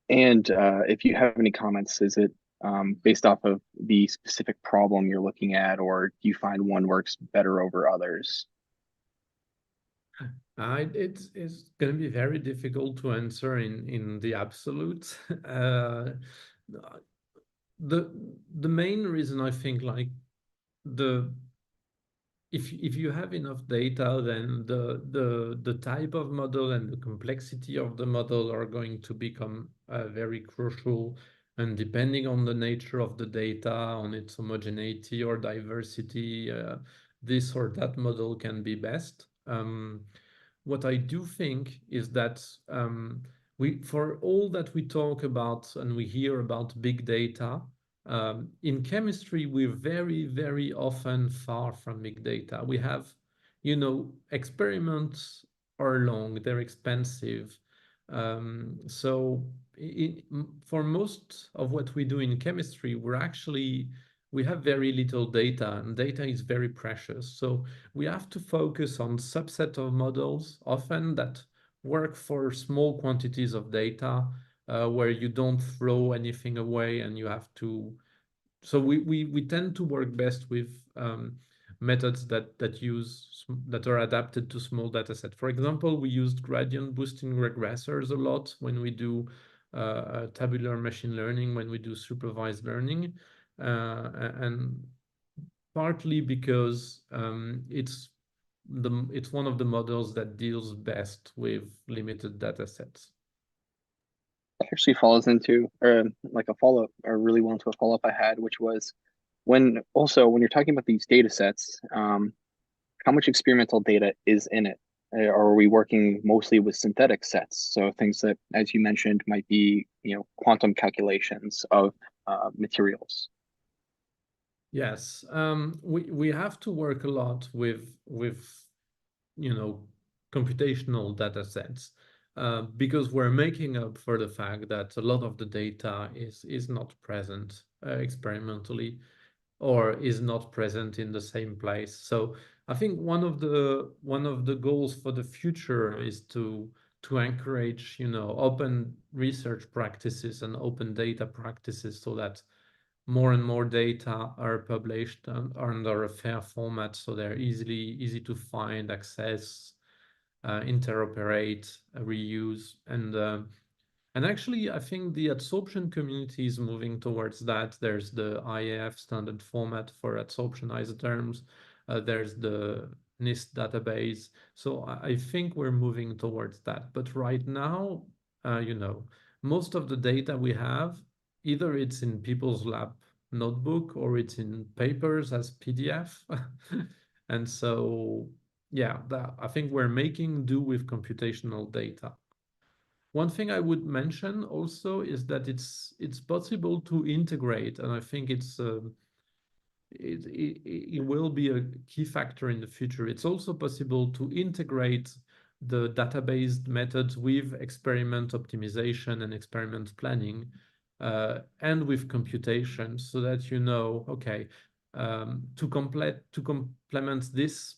if you have any comments, is it based off of the specific problem you're looking at, or do you find one works better over others? It's going to be very difficult to answer in the absolute. The main reason I think, like, if you have enough data, then the type of model and the complexity of the model are going to become very crucial. And depending on the nature of the data, on its homogeneity or diversity, this or that model can be best. What I do think is that for all that we talk about and we hear about big data, in chemistry, we're very, very often far from big data. We have, you know, experiments are long, they're expensive. So for most of what we do in chemistry, we have very little data, and data is very precious. So we have to focus on subset of models, often that work for small quantities of data, where you don't throw anything away and you have to. So we tend to work best with methods that are adapted to small data set. For example, we used gradient boosting regressors a lot when we do tabular machine learning, when we do supervised learning, and partly because it's one of the models that deals best with limited data sets. Actually falls into like a follow-up, or really well into a follow-up I had, which was when you're talking about these data sets, how much experimental data is in it? Or are we working mostly with synthetic sets? So things that, as you mentioned, might be, you know, quantum calculations of materials. Yes, we have to work a lot with you know, computational data sets, because we're making up for the fact that a lot of the data is not present experimentally, or is not present in the same place. So I think one of the goals for the future is to encourage, you know, open research practices and open data practices, so that more and more data are published under a fair format, so they're easy to find, access, interoperate, reuse, and actually, I think the adsorption community is moving towards that. There's the IAF standard format for adsorption isotherms. There's the NIST database. So I think we're moving towards that. But right now, you know, most of the data we have, either it's in people's lab notebook or it's in papers as PDF. And so, yeah, I think we're making do with computational data. One thing I would mention also is that it's possible to integrate, and I think it will be a key factor in the future. It's also possible to integrate the database methods with experiment optimization and experiment planning, and with computation, so that okay, to complement this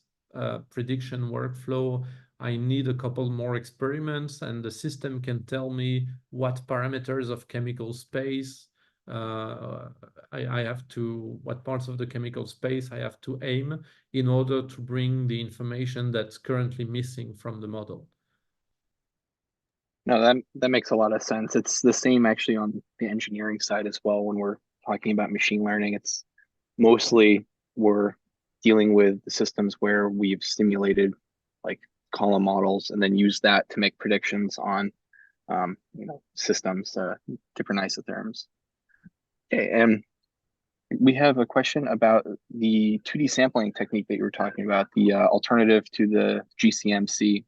prediction workflow, I need a couple more experiments, and the system can tell me what parameters of chemical space I have to, what parts of the chemical space I have to aim in order to bring the information that's currently missing from the model. No, that makes a lot of sense. It's the same actually on the engineering side as well. When we're talking about machine learning, it's mostly we're dealing with systems where we've simulated like column models and then use that to make predictions on systems, different isotherms. Okay, and we have a question about the 2D sampling technique that you were talking about, the alternative to the GCMC.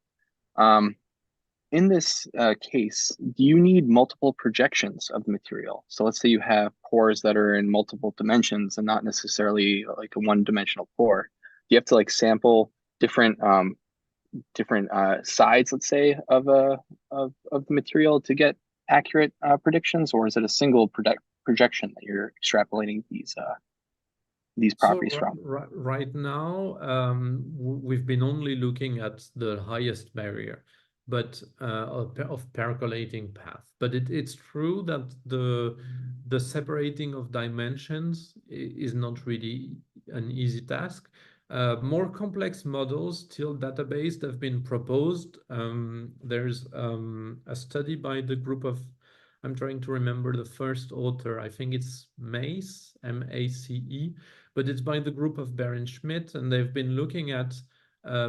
In this case, do you need multiple projections of the material? So let's say you have pores that are in multiple dimensions and not necessarily like a one-dimensional pore. Do you have to like sample different sides, let's say, of the material to get accurate predictions, or is it a single projection that you're extrapolating these properties from? Right now, we've been only looking at the highest barrier, but of percolating path. But it's true that the separating of dimensions is not really an easy task. More complex models, still database, have been proposed. There's a study by the group of, I'm trying to remember the first author. I think it's MACE, M-A-C-E, but it's by the group of Baron Schmidt, and they've been looking at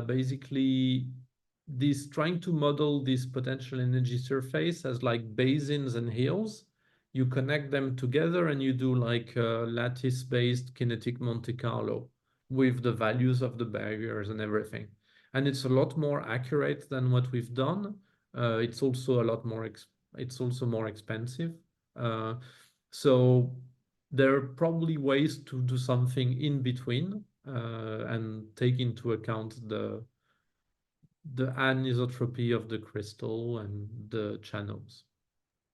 basically trying to model this potential energy surface as like basins and hills. You connect them together and you do like a lattice-based kinetic Monte Carlo with the values of the barriers and everything. And it's a lot more accurate than what we've done. It's also a lot more more expensive. So there are probably ways to do something in between and take into account the anisotropy of the crystal and the channels.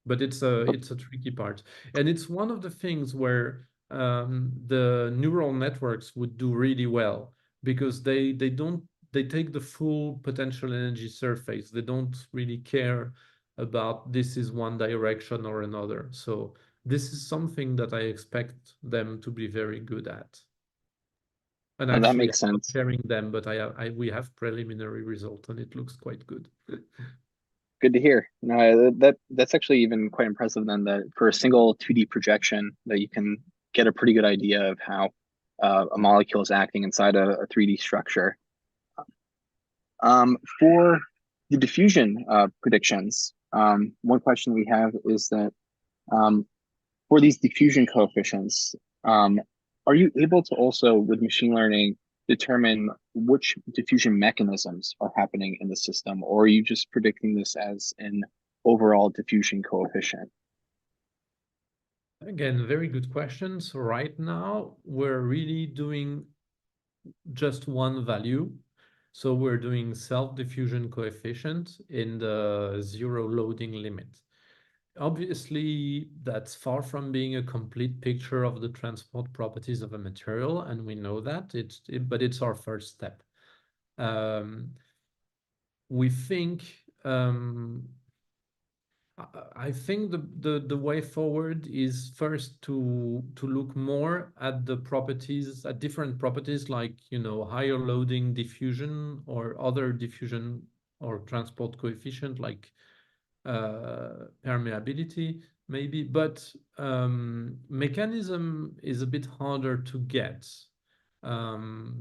But it's a tricky part, and it's one of the things where the neural networks would do really well, because they take the full potential energy surface. They don't really care about this is one direction or another. So this is something that I expect them to be very good at. And Oh, that actually, makes I'm not sense. sharing them, but we have preliminary result, and it looks quite good. Good to hear. No, that's actually even quite impressive then, that for a single 2D projection that you can get a pretty good idea of how a molecule is acting inside a 3D structure. For the diffusion predictions, one question we have is that for these diffusion coefficients, are you able to also, with machine learning, determine which diffusion mechanisms are happening in the system, or are you just predicting this as an overall diffusion coefficient? Again, very good question. So right now, we're really doing just one value. So we're doing self-diffusion coefficient in the zero loading limit. Obviously, that's far from being a complete picture of the transport properties of a material, and we know that, but it's our first step. We think I think the way forward is first to look more at the properties, at different properties, like higher loading diffusion or other diffusion or transport coefficient, like permeability maybe, but mechanism is a bit harder to get,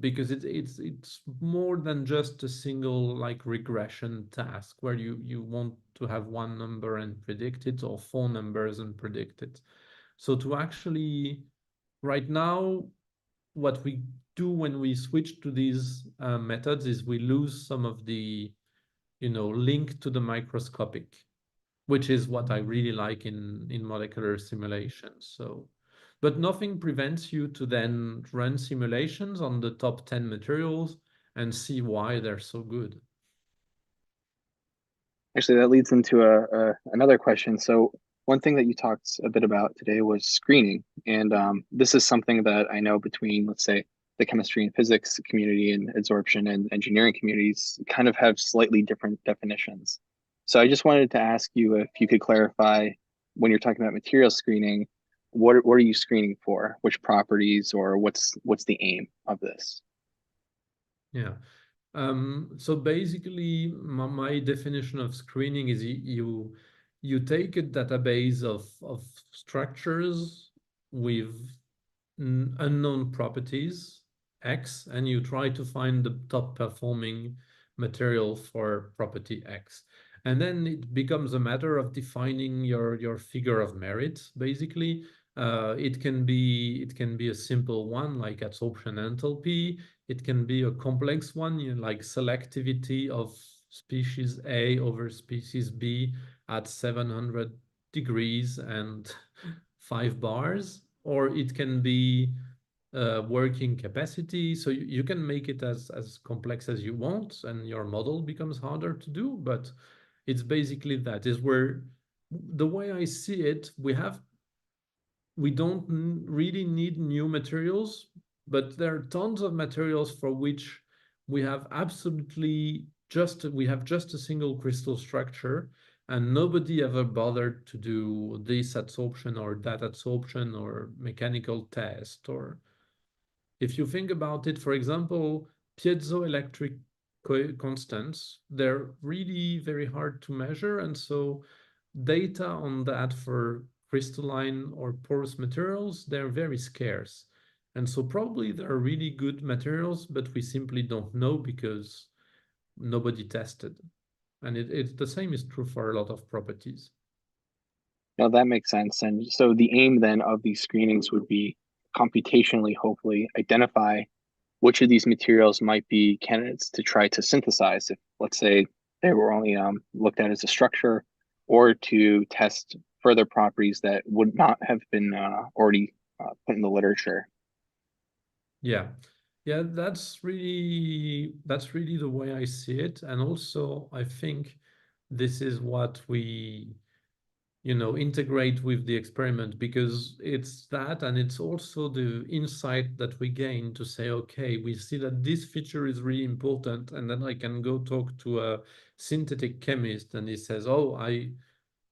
because it's more than just a single like regression task where you want to have one number and predict it, or four numbers and predict it. So to actually, right now, what we do when we switch to these methods is we lose some of the link to the microscopic. which is what I really like in molecular simulations. So, but nothing prevents you to then run simulations on the top 10 materials and see why they're so good. Actually, that leads into another question. So one thing that you talked a bit about today was screening. And this is something that I know between, let's say, the chemistry and physics community and adsorption and engineering communities kind of have slightly different definitions. So I just wanted to ask you if you could clarify when you're talking about material screening, what are you screening for? Which properties or what's the aim of this? Yeah. So basically, my definition of screening is you take a database of structures with unknown properties X, and you try to find the top performing material for property X. And then it becomes a matter of defining your figure of merit, basically. It can be a simple one like adsorption enthalpy. It can be a complex one, like selectivity of species A over species B at 700 degrees and 5 bars, or it can be working capacity. So you can make it as complex as you want, and your model becomes harder to do, but it's basically that is where the way I see it, we don't really need new materials, but there are tons of materials for which we have just a single crystal structure, and nobody ever bothered to do this adsorption or that adsorption or mechanical test. Or if you think about it, for example, piezoelectric constants, they're really very hard to measure, and so data on that for crystalline or porous materials, they're very scarce. And so probably there are really good materials, but we simply don't know because nobody tested. And it's the same is true for a lot of properties. No, that makes sense. And so the aim then of these screenings would be computationally, hopefully, identify which of these materials might be candidates to try to synthesize if, let's say, they were only looked at as a structure, or to test further properties that would not have been already put in the literature. Yeah. Yeah, that's really the way I see it. And also I think this is what we integrate with the experiment, because it's that, and it's also the insight that we gain to say, okay, we see that this feature is really important, and then I can go talk to a synthetic chemist and he says, oh,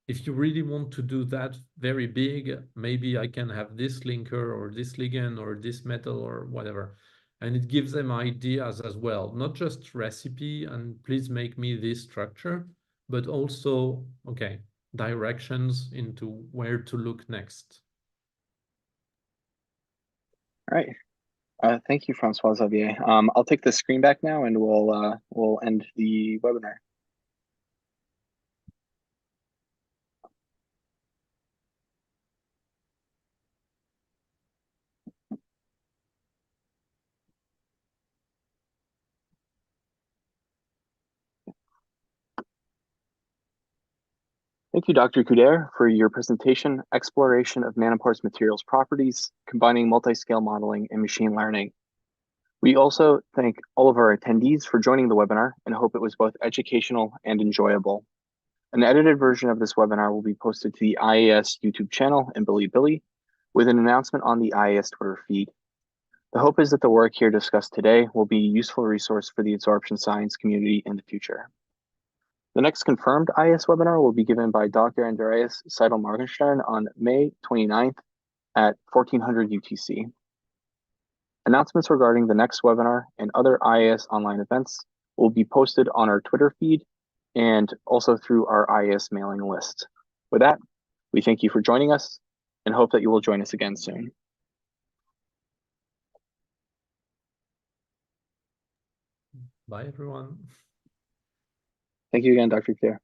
if you really want to do that very big, maybe I can have this linker or this ligand or this metal or whatever. And it gives them ideas as well, not just recipe and please make me this structure, but also, okay, directions into where to look next. All right. Thank you, François-Xavier. I'll take the screen back now and we'll end the webinar. Thank you, Dr. Coudert, for your presentation, Exploration of Nanoporous Materials Properties, Combining Multiscale Modeling and Machine Learning. We also thank all of our attendees for joining the webinar and hope it was both educational and enjoyable. An edited version of this webinar will be posted to the IAS YouTube channel and Bilibili with an announcement on the IAS Twitter feed. The hope is that the work here discussed today will be a useful resource for the adsorption science community in the future. The next confirmed IAS webinar will be given by Dr. Andreas Seidel-Morgenstern on May 29th at 1400 UTC. Announcements regarding the next webinar and other IAS online events will be posted on our Twitter feed and also through our IAS mailing list. With that, we thank you for joining us and hope that you will join us again soon. Bye, everyone. Thank you again, Dr. Coudert.